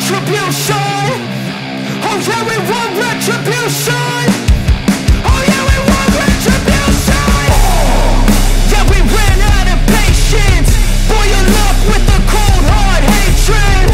retribution. Oh yeah, we want retribution. Oh yeah, we want retribution. Yeah, we ran out of patience. Boil up with the cold hard hatred.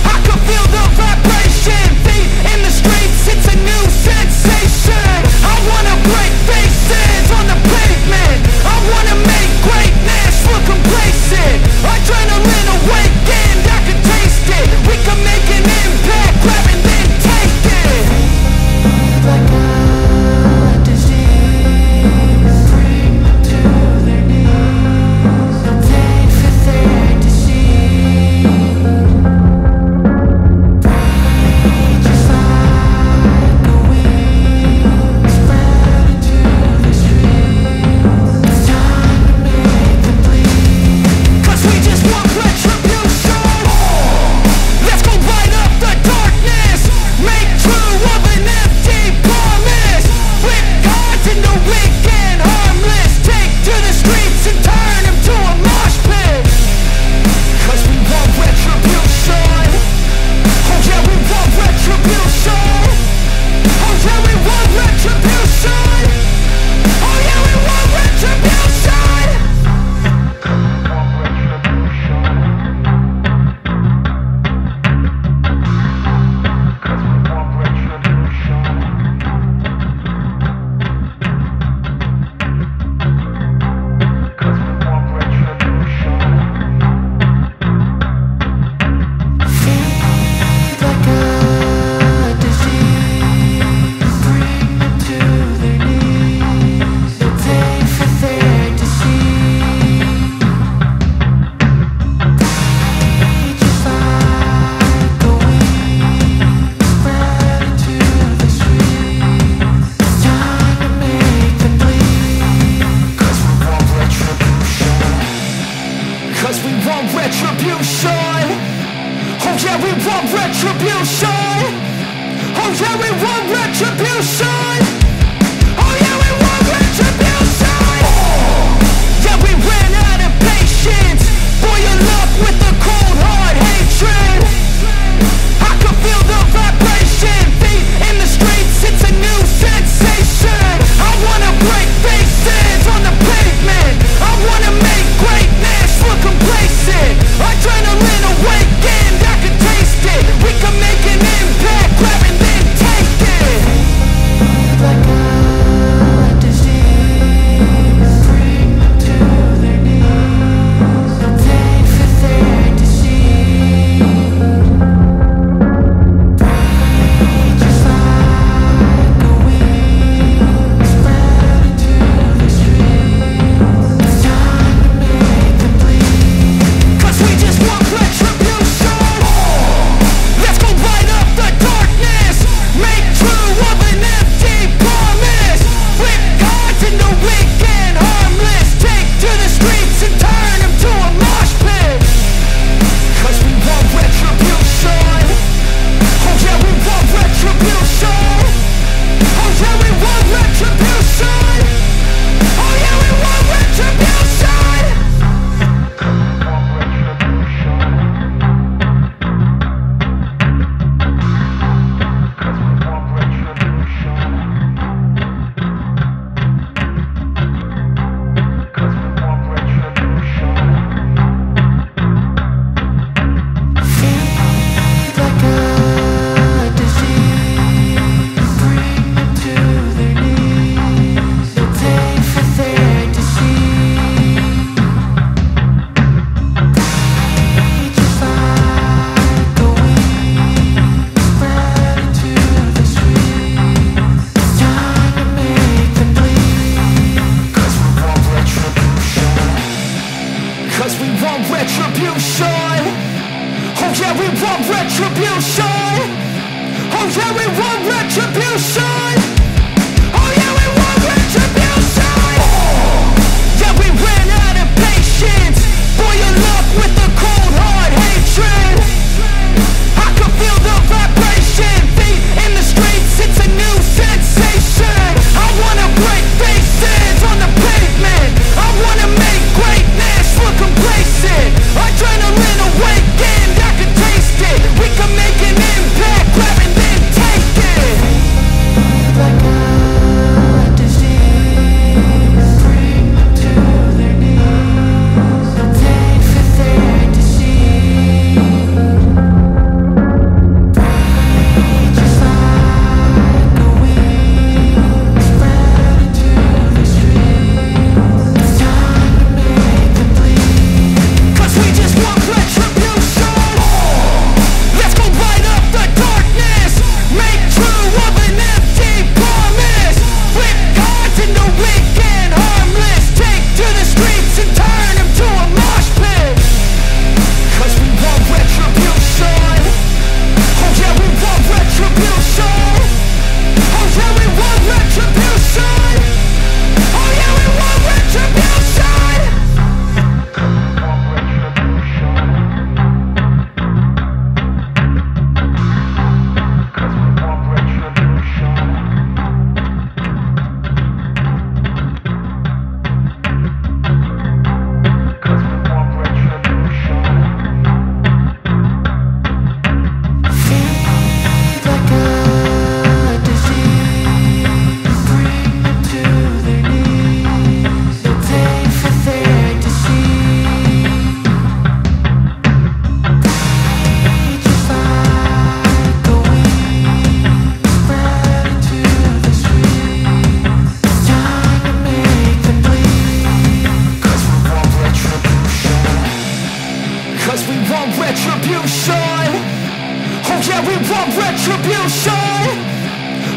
I can feel the vibration. Feet in the streets, it's a new sensation. I wanna break faces on the pavement. I wanna make greatness look complacent. Adrenaline awakened, I can taste it. We can make an impact, grab and then take it. Like a disease, bring them to their knees. They'll take for their deceit. Rage is like a wind, spread into the streets. It's time to make them bleed. 'Cause we just want retribution. Let's go light up the darkness. Make true of an empty promise. Flip cards into weak and harmless. Take to the streets and turn them to a mosh pit. 'Cause we want retribution. Oh yeah, we want retribution. Oh yeah, we want retribution. Oh yeah, we want retribution. Feed like a disease, bring them to their knees. They'll pay for their deceit. Rage is like a wind, spread into the streets. It's time to make them bleed. 'Cause we want retribution. 'Cause we want retribution. Oh yeah, we want retribution. Oh yeah, we want retribution. Oh yeah, we want retribution. Yeah, we ran out of patience. Boil up with the cold hard hatred. I can feel the vibration. Feet in the streets, it's a new sensation. I wanna break faces on the pavement. I wanna make greatness look complacent. Adrenaline awakened, I can taste it. We can make an impact, grab and then take it. Like a disease, bring them to their knees. They'll pay for their deceit. Rage is like a wind, spread into the streets. It's time to make them bleed. 'Cause we just want retribution. Let's go light up the darkness. Make true of an empty promise. Flip cards into weak and harmless. Take to the streets and turn them to a mosh pit. 'Cause we want retribution. Oh yeah, we want retribution. Oh yeah, we want retribution. Oh yeah, we want retribution. Feed like a disease, bring them to their knees. They'll pay for their deceit. Rage is like a wind, spread into the streets. It's time to make them bleed. 'Cause we want retribution. 'Cause we want retribution. Oh yeah, we want retribution. Oh yeah, we want retribution. Oh yeah, we want retribution. Yeah, we ran out of patience. Boil up with the cold hard hatred. I can feel the vibration. Feet in the streets, it's a new sensation. I wanna break faces on the pavement. I wanna make greatness look complacent. Adrenaline awakened, I can taste it. We can retribution.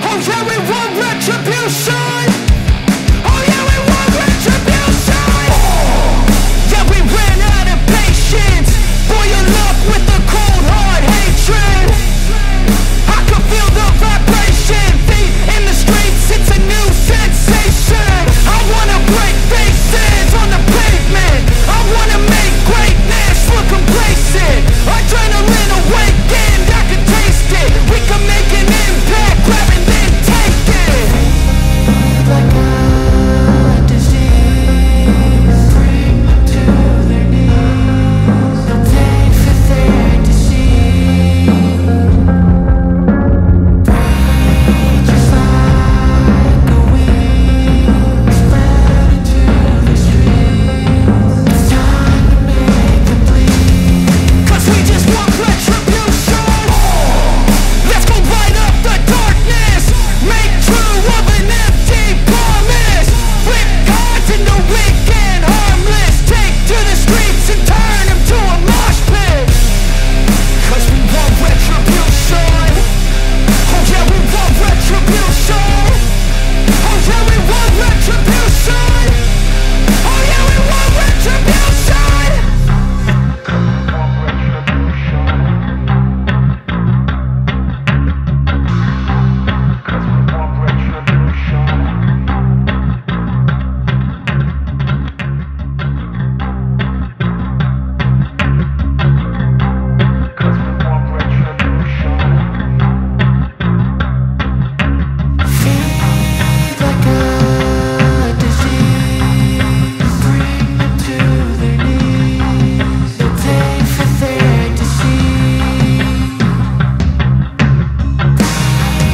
Oh yeah, we want retribution. Oh yeah, we want retribution. Yeah, we ran out of patience. Boil up with the cold hard hatred. I can feel the vibration. Feet in the streets, it's a new sensation. I wanna break faces on the pavement. I wanna make greatness look complacent. Adrenaline awakened, I can taste it. We can make an impact, grab and then take it. Like a disease, bring them to their knees. They'll take for their disease. Rage is like a weed, spread into the streets. It's time to make them bleed. 'Cause we just want retribution. Let's go light up the darkness. Make true of an empty promise. Flip cards into weak and harmless. Take to the streets and turn them to a mosh pit. 'Cause we want retribution. Oh yeah, we want retribution. Oh yeah, we want retribution. Oh yeah, we want retribution. Feed like a disease, bring them to their knees. They'll take for their disease.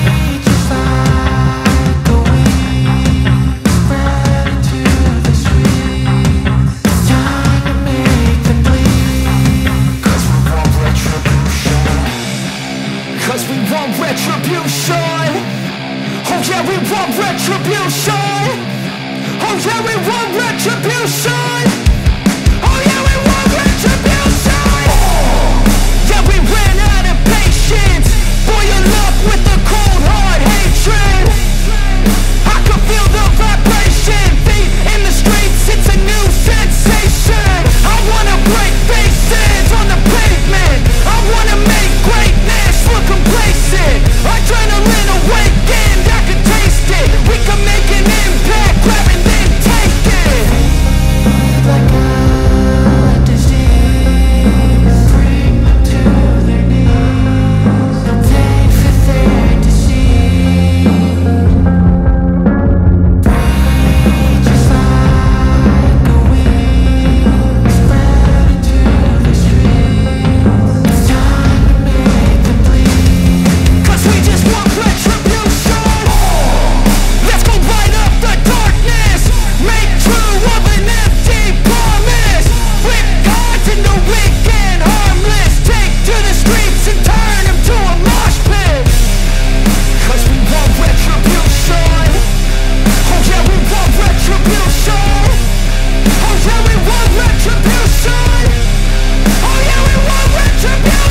Rage is like a weed, spread into the streets. It's time to make them bleed. 'Cause we want retribution. 'Cause we want retribution. Oh yeah, we want retribution. Oh yeah, we want retribution. Oh yeah, we want retribution. Yeah, we ran out of patience. Boil up with the cold hard hatred. I can feel the vibration. Feet in the streets, it's a new sensation. I wanna break faces on the pavement. I wanna make greatness look complacent. Adrenaline awakened, I can taste it. We can make an impact, grab and then take it. Like a disease, bring them to their knees. They'll take for their disease. Rage is like a weed, spread into the streets. It's time to make them bleed. 'Cause we just want retribution. Let's go light up the darkness. Make true of an empty promise. Flip cards into weak and harmless. Take to the streets and turn them to a mosh pit. 'Cause we want retribution. Oh yeah, we want retribution. Oh yeah, we want retribution. Oh yeah, we want retribution.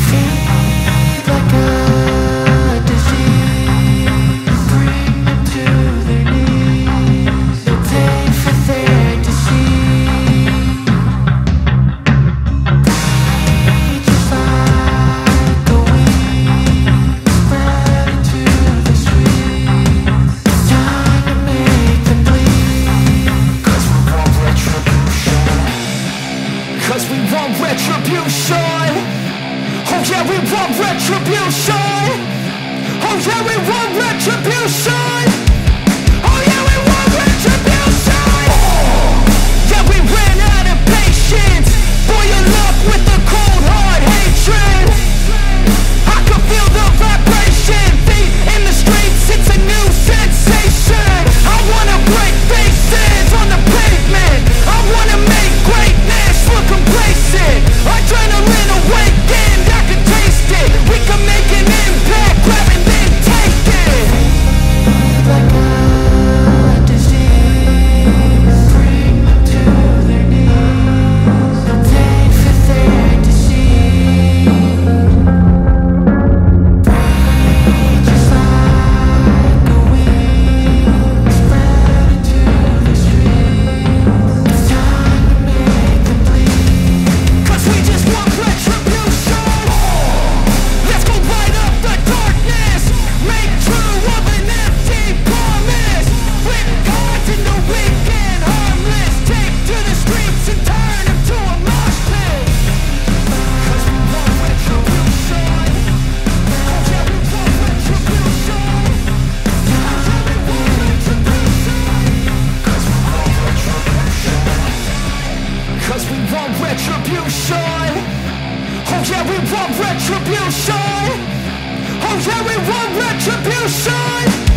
Feed like a disease, bring them to their knees. They'll take for their disease. Rage is like a weed, spread into the streets. It's time to make them bleed. 'Cause we want retribution. 'Cause we want retribution. Oh yeah, we want retribution. Oh yeah, we want retribution. Oh yeah, we want retribution. Yeah, we ran out of patience. Boil up with the cold hard hatred. I can feel the vibration. Feet in the streets, it's a new sensation. I wanna break faces on the yeah, we want retribution. Oh yeah, we want retribution.